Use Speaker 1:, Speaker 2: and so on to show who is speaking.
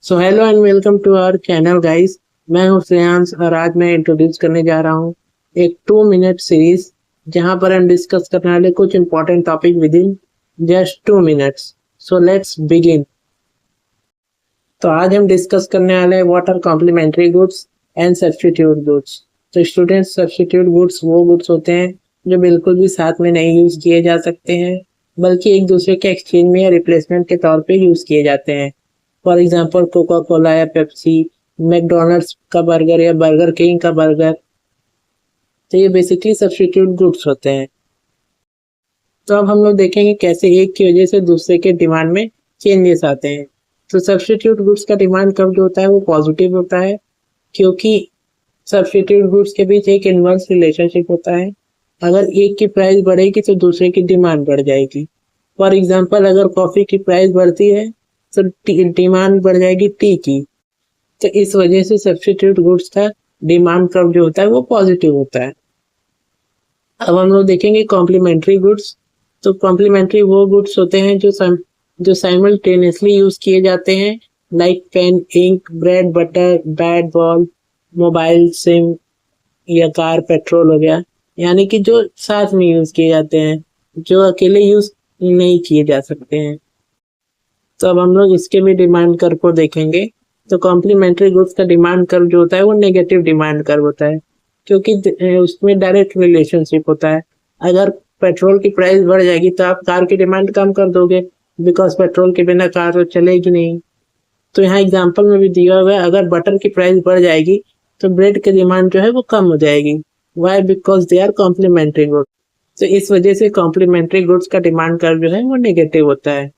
Speaker 1: So hello and welcome to our channel guys. मैं हूं श्रेयांश और आज मैं इंट्रोड्यूस करने जा रहा हूं एक 2 मिनट सीरीज जहां पर हम डिस्कस करने वाले कुछ important topic with in just 2 minutes. So let's begin. तो आज हम डिस्कस करने वाले हैं what are complementary goods and substitute goods. तो स्टूडेंट्स, सब्स्टिट्यूट गुड्स वो गुड्स होते हैं जो बिल्कुल भी साथ में नहीं यूज किए जा सकते हैं, बल्कि एक दूसरे के एक्सचेंज में या रिप्लेसमेंट के तौर पे यूज किए जाते हैं। फॉर एग्जाम्पल कोका कोला या पेप्सी, मैकडोनल्ड्स का बर्गर या बर्गर किंग का बर्गर। तो ये बेसिकली सब्स्टिट्यूट गुड्स होते हैं। तो अब हम लोग देखेंगे कैसे एक की वजह से दूसरे के डिमांड में चेंजेस आते हैं। तो सब्स्टिट्यूट गुड्स का डिमांड कब जो होता है वो पॉजिटिव होता है, क्योंकि सब्स्टिट्यूट गुड्स के बीच एक इनवर्स रिलेशनशिप होता है। अगर एक की प्राइस बढ़ेगी तो दूसरे की डिमांड बढ़ जाएगी। फॉर एग्जाम्पल, अगर कॉफी की प्राइस बढ़ती है तो डिमांड बढ़ जाएगी टी की। तो इस वजह से सब्स्टिट्यूट गुड्स का डिमांड कर्व जो होता है वो पॉजिटिव होता है। अब हम लोग देखेंगे कॉम्प्लीमेंट्री गुड्स। तो कॉम्प्लीमेंट्री वो गुड्स होते हैं जो साइमल्टेनियसली यूज किए जाते हैं, like pen, ink, bread, butter, bat ball, mobile, sim या कार, पेट्रोल हो गया। यानी कि जो साथ में यूज किए जाते हैं, जो अकेले यूज नहीं किए जा सकते हैं। तो अब हम लोग इसके भी डिमांड कर्व को देखेंगे। तो कॉम्प्लीमेंट्री गुड्स का डिमांड कर्व जो होता है वो नेगेटिव डिमांड कर्व होता है, क्योंकि उसमें डायरेक्ट रिलेशनशिप होता है। अगर पेट्रोल की प्राइस बढ़ जाएगी तो आप कार की डिमांड कम कर दोगे, बिकॉज पेट्रोल के बिना कार तो चलेगी नहीं। तो यहाँ एग्जाम्पल में भी दिया हुआ है, अगर बटर की प्राइस बढ़ जाएगी तो ब्रेड की डिमांड जो है वो कम हो जाएगी। Why? Because they are complementary goods. तो इस वजह से कॉम्प्लीमेंट्री गुड्स का डिमांड कर्व जो है वो नेगेटिव होता है।